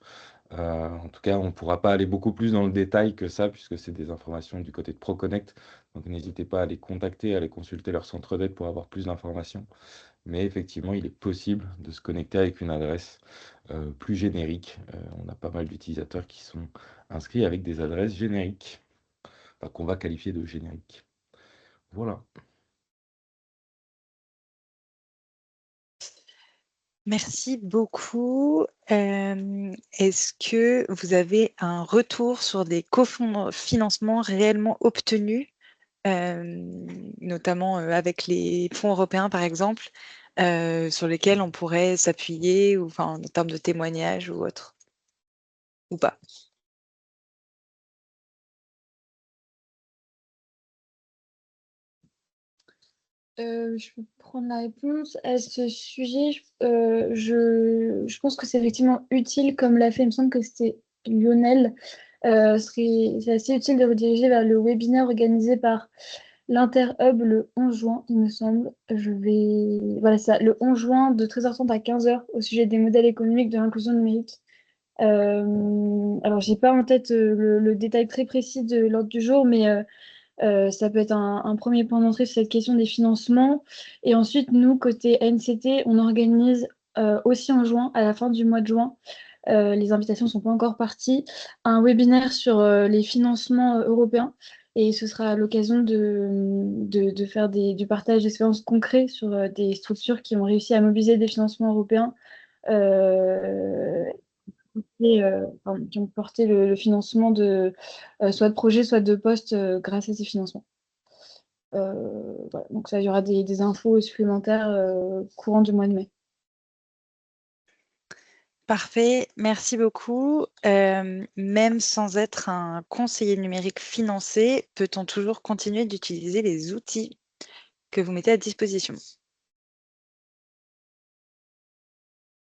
En tout cas, on ne pourra pas aller beaucoup plus dans le détail que ça, puisque c'est des informations du côté de ProConnect. Donc n'hésitez pas à les contacter, à aller consulter leur centre d'aide pour avoir plus d'informations. Mais effectivement, il est possible de se connecter avec une adresse plus générique. On a pas mal d'utilisateurs qui sont inscrits avec des adresses génériques, enfin, qu'on va qualifier de génériques. Voilà. Merci beaucoup. Est-ce que vous avez un retour sur des cofinancements réellement obtenus, notamment avec les fonds européens, par exemple, sur lesquels on pourrait s'appuyer, ou enfin, en termes de témoignages ou autre, ou pas? Je peux prendre la réponse à ce sujet. Je pense que c'est effectivement utile, comme l'a fait, il me semble que c'était Lionel. C'est assez utile de rediriger vers le webinaire organisé par l'Interhub le 11 juin, il me semble. Voilà, ça, le 11 juin de 13h30 à 15h au sujet des modèles économiques de l'inclusion numérique. Alors, j'ai pas en tête le détail très précis de l'ordre du jour, mais ça peut être un premier point d'entrée sur cette question des financements. Et ensuite, nous, côté NCT, on organise aussi en juin, à la fin du mois de juin, les invitations ne sont pas encore parties, un webinaire sur les financements européens. Et ce sera l'occasion de faire du partage d'expériences concrets sur des structures qui ont réussi à mobiliser des financements européens euh, et qui ont porté le financement de soit de projets, soit de postes grâce à ces financements. Voilà. Donc ça, il y aura des infos supplémentaires courant du mois de mai. Parfait, merci beaucoup. Même sans être un conseiller numérique financé, peut-on toujours continuer d'utiliser les outils que vous mettez à disposition?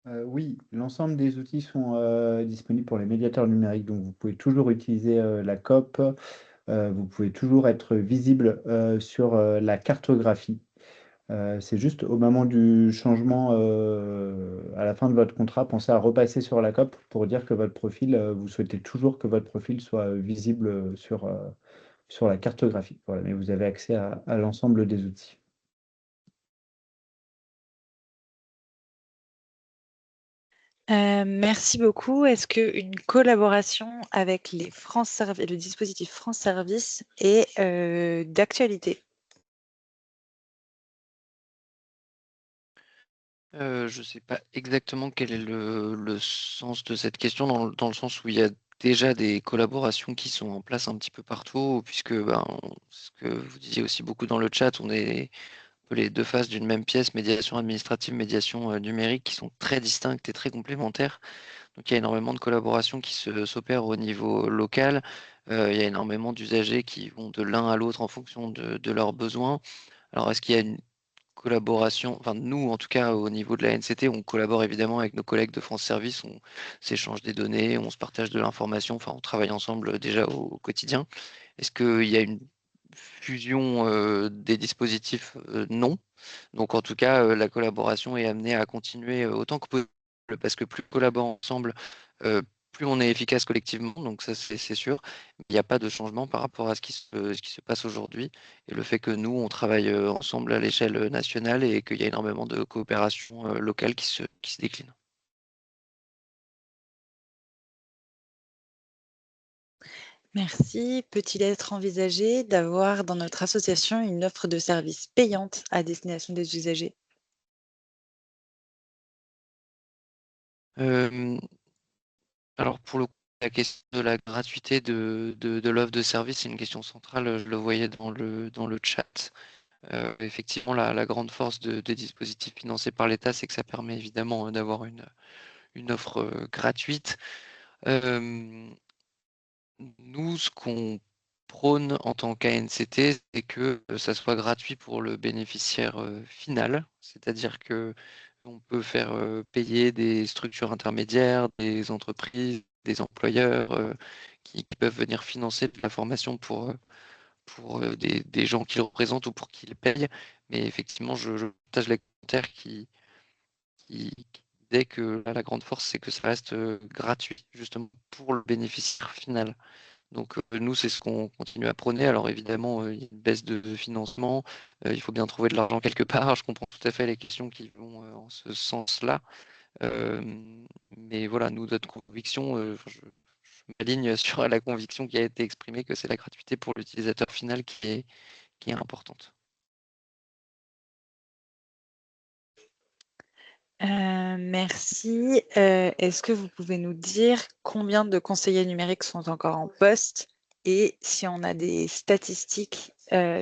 Oui, l'ensemble des outils sont disponibles pour les médiateurs numériques, donc vous pouvez toujours utiliser la COP, vous pouvez toujours être visible sur la cartographie. C'est juste au moment du changement à la fin de votre contrat, pensez à repasser sur la COP pour dire que votre profil, vous souhaitez toujours que votre profil soit visible sur la cartographie. Voilà, mais vous avez accès à l'ensemble des outils. Merci beaucoup. Est-ce qu'une collaboration avec les le dispositif France Service est d'actualité? Je ne sais pas exactement quel est le sens de cette question, dans le sens où il y a déjà des collaborations qui sont en place un petit peu partout, puisque ben, ce que vous disiez aussi beaucoup dans le chat, on est un peu les deux faces d'une même pièce, médiation administrative, médiation numérique, qui sont très distinctes et très complémentaires. Donc il y a énormément de collaborations qui s'opèrent au niveau local. Il y a énormément d'usagers qui vont de l'un à l'autre en fonction de leurs besoins. Alors, est-ce qu'il y a une collaboration, enfin nous en tout cas au niveau de la NCT, on collabore évidemment avec nos collègues de France Service, on s'échange des données, on se partage de l'information, enfin on travaille ensemble déjà au quotidien. Est-ce qu'il y a une fusion des dispositifs? Non. Donc en tout cas, la collaboration est amenée à continuer autant que possible, parce que plus on collabore ensemble, plus on est efficace collectivement, donc ça c'est sûr. Il n'y a pas de changement par rapport à ce qui se passe aujourd'hui, et le fait que nous, on travaille ensemble à l'échelle nationale et qu'il y a énormément de coopération locale qui se décline. Merci. Peut-il être envisagé d'avoir dans notre association une offre de services payante à destination des usagers? Euh, alors pour le la question de la gratuité de l'offre de service, c'est une question centrale. Je le voyais dans le chat. Effectivement, la grande force des dispositifs financés par l'État, c'est que ça permet évidemment d'avoir une offre gratuite. Nous, ce qu'on prône en tant qu'ANCT, c'est que ça soit gratuit pour le bénéficiaire final, c'est-à-dire que on peut faire payer des structures intermédiaires, des entreprises, des employeurs qui peuvent venir financer de la formation pour des gens qu'ils représentent ou pour qu'ils payent. Mais effectivement, je partage les commentaires qui disaient que là, la grande force, c'est que ça reste gratuit, justement, pour le bénéficiaire final. Donc nous, c'est ce qu'on continue à prôner. Alors évidemment, il y a une baisse de financement, il faut bien trouver de l'argent quelque part. Je comprends tout à fait les questions qui vont en ce sens-là. Mais voilà, nous, notre conviction, je m'aligne sur la conviction qui a été exprimée que c'est la gratuité pour l'utilisateur final qui est importante. Merci. Est-ce que vous pouvez nous dire combien de conseillers numériques sont encore en poste et si on a des statistiques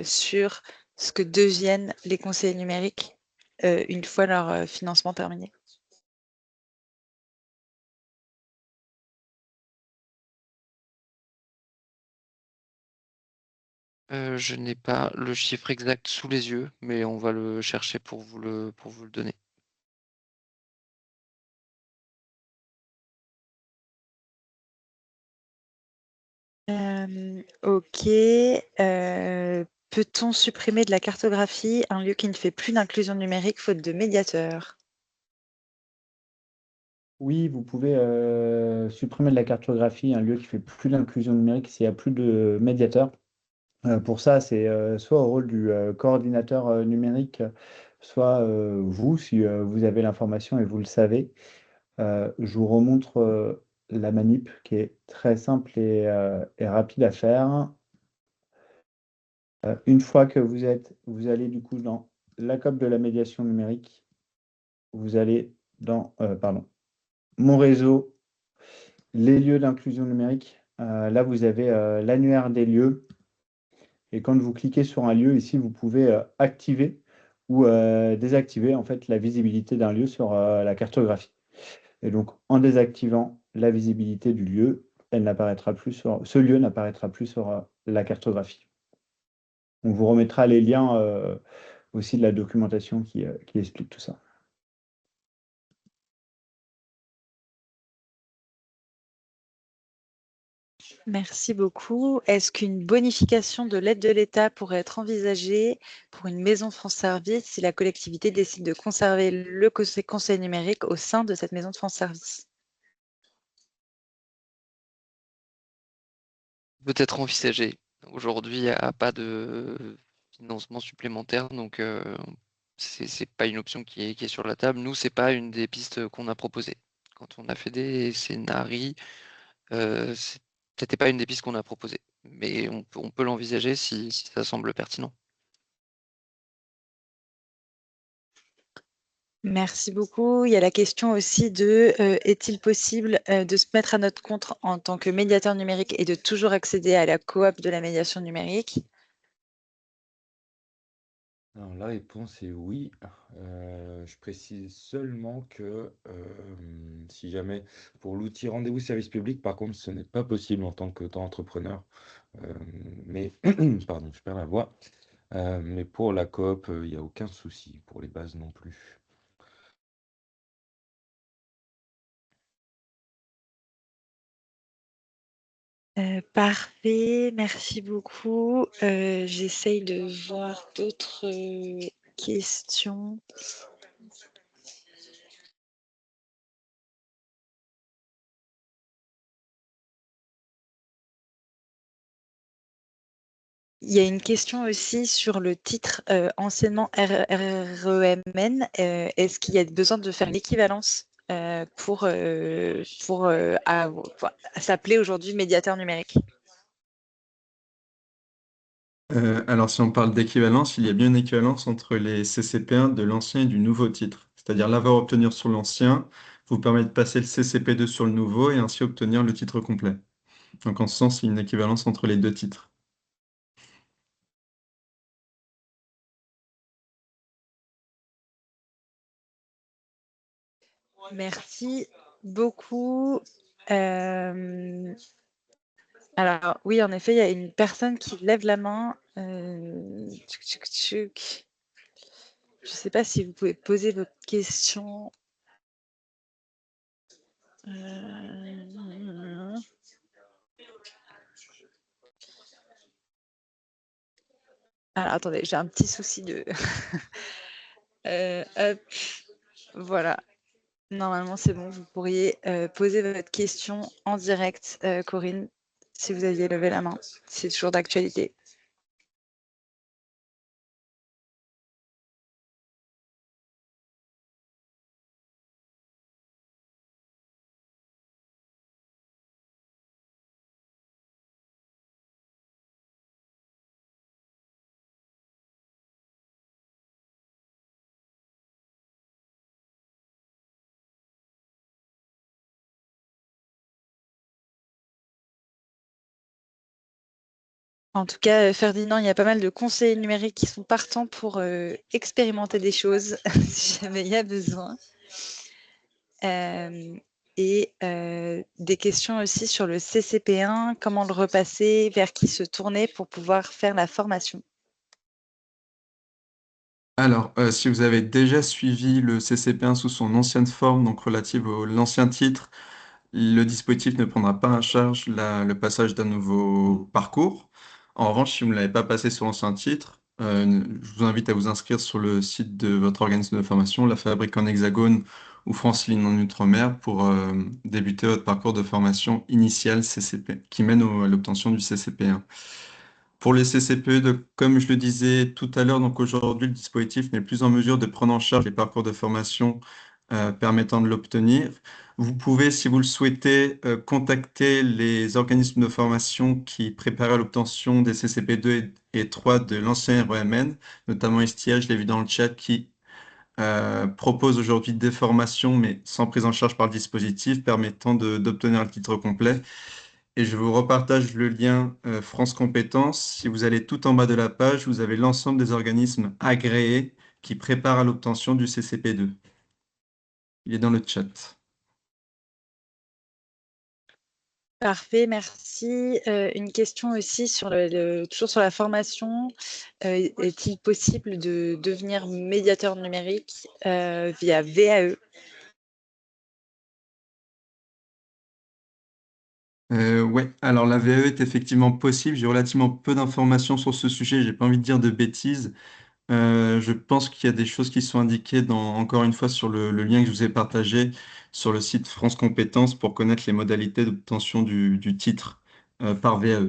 sur ce que deviennent les conseillers numériques une fois leur financement terminé? Je n'ai pas le chiffre exact sous les yeux, mais on va le chercher pour vous le donner. Ok. Peut-on supprimer de la cartographie un lieu qui ne fait plus d'inclusion numérique faute de médiateur? Oui, vous pouvez supprimer de la cartographie un lieu qui fait plus l'inclusion numérique s'il n'y a plus de médiateur. Pour ça, c'est soit au rôle du coordinateur numérique, soit vous, si vous avez l'information et vous le savez. Je vous remontre la manip qui est très simple et rapide à faire. Une fois que vous allez du coup dans la COP de la médiation numérique, vous allez dans mon réseau, les lieux d'inclusion numérique. Là, vous avez l'annuaire des lieux. Et quand vous cliquez sur un lieu, ici, vous pouvez activer ou désactiver en fait la visibilité d'un lieu sur la cartographie. Et donc, en désactivant la visibilité du lieu, ce lieu n'apparaîtra plus sur la cartographie. On vous remettra les liens aussi de la documentation qui explique tout ça. Merci beaucoup. Est-ce qu'une bonification de l'aide de l'État pourrait être envisagée pour une maison France Service si la collectivité décide de conserver le conseil numérique au sein de cette maison de France Service? Peut-être envisagé. Aujourd'hui, il n'y a pas de financement supplémentaire, donc c'est pas une option qui est sur la table. Nous, c'est pas une des pistes qu'on a proposées. Quand on a fait des scénarios, c'était pas une des pistes qu'on a proposées. Mais on peut l'envisager si ça semble pertinent. Merci beaucoup. Il y a la question aussi de est-il possible de se mettre à notre compte en tant que médiateur numérique et de toujours accéder à la coop de la médiation numérique? Alors, la réponse est oui. Je précise seulement que si jamais pour l'outil rendez-vous service public, par contre, ce n'est pas possible en tant qu'auto-entrepreneur. Mais, pardon, je perds la voix. Mais pour la coop, il n'y a aucun souci. Pour les bases non plus. Parfait, merci beaucoup. J'essaye de voir d'autres questions. Il y a une question aussi sur le titre anciennement REMN. Est-ce qu'il y a besoin de faire l'équivalence pour s'appeler aujourd'hui médiateur numérique? Alors, si on parle d'équivalence, il y a bien une équivalence entre les CCP1 de l'ancien et du nouveau titre. C'est-à-dire l'avoir obtenu sur l'ancien, vous permet de passer le CCP2 sur le nouveau et ainsi obtenir le titre complet. Donc en ce sens, il y a une équivalence entre les deux titres. Merci beaucoup. Alors, oui, en effet, il y a une personne qui lève la main. Tchouk, tchouk, tchouk. Je ne sais pas si vous pouvez poser vos questions. Alors, attendez, j'ai un petit souci de... hop, voilà. Normalement, c'est bon. Vous pourriez poser votre question en direct, Corinne, si vous aviez levé la main. C'est toujours d'actualité. En tout cas, Ferdinand, il y a pas mal de conseillers numériques qui sont partants pour expérimenter des choses, si jamais il y a besoin. Et des questions aussi sur le CCP1, comment le repasser, vers qui se tourner pour pouvoir faire la formation. Alors, si vous avez déjà suivi le CCP1 sous son ancienne forme, donc relative à l'ancien titre, le dispositif ne prendra pas en charge le passage d'un nouveau parcours. En revanche, si vous ne l'avez pas passé sur l'ancien titre, je vous invite à vous inscrire sur le site de votre organisme de formation, la Fabrique en Hexagone ou Franciligne en Outre-mer, pour débuter votre parcours de formation initial CCP, qui mène à l'obtention du CCP1. Pour les CCPE, comme je le disais tout à l'heure, donc aujourd'hui, le dispositif n'est plus en mesure de prendre en charge les parcours de formation permettant de l'obtenir. Vous pouvez, si vous le souhaitez, contacter les organismes de formation qui préparaient l'obtention des CCP2 et 3 de l'ancien REMN, notamment Estia, je l'ai vu dans le chat, qui propose aujourd'hui des formations, mais sans prise en charge par le dispositif, permettant d'obtenir le titre complet. Et je vous repartage le lien France Compétences. Si vous allez tout en bas de la page, vous avez l'ensemble des organismes agréés qui préparent à l'obtention du CCP2. Il est dans le chat. Parfait, merci. Une question aussi sur toujours sur la formation. Est-il possible de devenir médiateur numérique via VAE? Ouais, alors la VAE est effectivement possible. J'ai relativement peu d'informations sur ce sujet. J'ai pas envie de dire de bêtises. Je pense qu'il y a des choses qui sont indiquées encore une fois sur le lien que je vous ai partagé sur le site France Compétences pour connaître les modalités d'obtention du titre par VAE.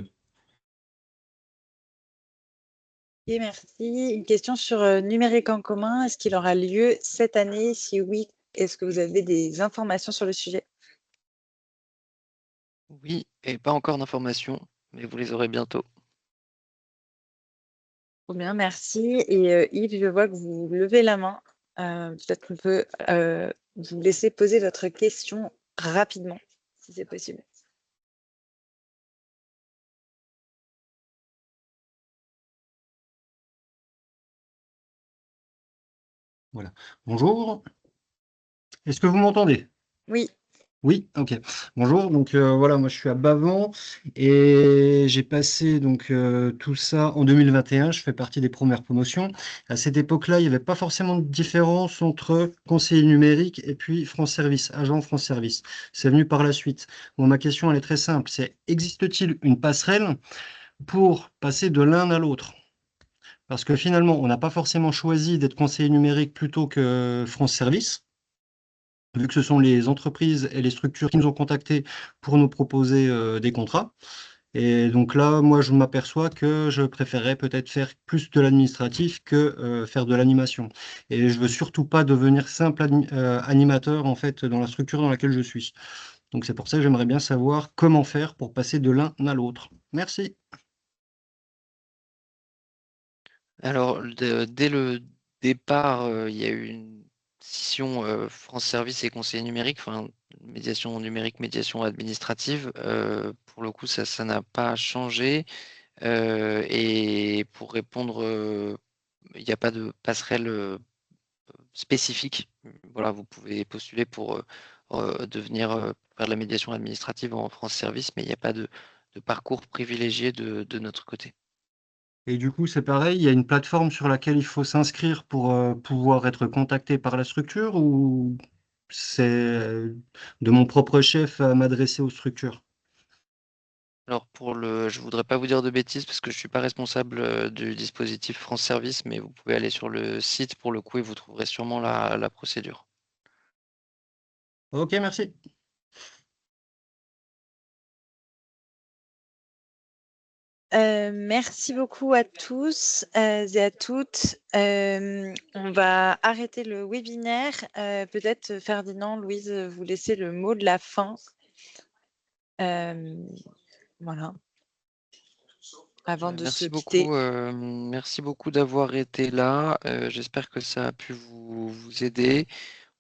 Ok, merci. Une question sur numérique en commun. Est-ce qu'il aura lieu cette année? Si oui, est-ce que vous avez des informations sur le sujet? Oui, et pas encore d'informations, mais vous les aurez bientôt. Trop bien, merci. Et Yves, je vois que vous levez la main. Peut-être qu'on peut vous laisser poser votre question rapidement, si c'est possible. Voilà. Bonjour. Est-ce que vous m'entendez? Oui. Oui, ok. Bonjour. Donc voilà, moi je suis à Bavant et j'ai passé donc tout ça en 2021. Je fais partie des premières promotions. À cette époque-là, il n'y avait pas forcément de différence entre conseiller numérique et puis France Service, agent France Service. C'est venu par la suite. Bon, ma question elle est très simple. C'est existe-t-il une passerelle pour passer de l'un à l'autre? Parce que finalement, on n'a pas forcément choisi d'être conseiller numérique plutôt que France Service, vu que ce sont les entreprises et les structures qui nous ont contactés pour nous proposer des contrats. Et donc là, moi, je m'aperçois que je préférerais peut-être faire plus de l'administratif que faire de l'animation. Et je veux surtout pas devenir simple animateur, en fait, dans la structure dans laquelle je suis. Donc c'est pour ça que j'aimerais bien savoir comment faire pour passer de l'un à l'autre. Merci. Alors, dès le départ, il y a eu scission France Service et conseiller numérique, enfin médiation numérique, médiation administrative, pour le coup, ça n'a pas changé. Et pour répondre, il n'y a pas de passerelle spécifique. Voilà, vous pouvez postuler pour devenir faire de la médiation administrative en France Service, mais il n'y a pas de parcours privilégié de notre côté. Et du coup, c'est pareil, il y a une plateforme sur laquelle il faut s'inscrire pour pouvoir être contacté par la structure ou c'est de mon propre chef à m'adresser aux structures? Alors je voudrais pas vous dire de bêtises parce que je suis pas responsable du dispositif France Service, mais vous pouvez aller sur le site pour le coup et vous trouverez sûrement la procédure. Ok, merci. Merci beaucoup à tous et à toutes. On va arrêter le webinaire. Peut-être Ferdinand, Louise, vous laissez le mot de la fin. Voilà. Avant de se quitter. Merci beaucoup d'avoir été là. J'espère que ça a pu vous aider.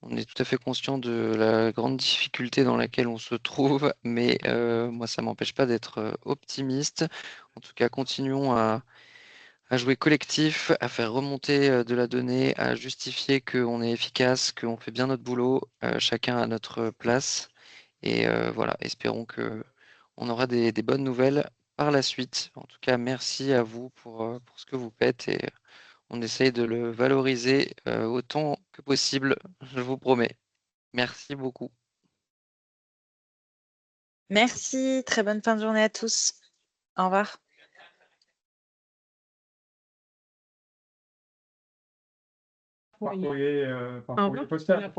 On est tout à fait conscient de la grande difficulté dans laquelle on se trouve, mais moi, ça ne m'empêche pas d'être optimiste. En tout cas, continuons à jouer collectif, à faire remonter de la donnée, à justifier qu'on est efficace, qu'on fait bien notre boulot, chacun à notre place. Et voilà, espérons qu'on aura des bonnes nouvelles par la suite. En tout cas, merci à vous pour ce que vous faites et on essaye de le valoriser autant que possible, je vous promets. Merci beaucoup. Merci, très bonne fin de journée à tous. Au revoir. Par courrier postal.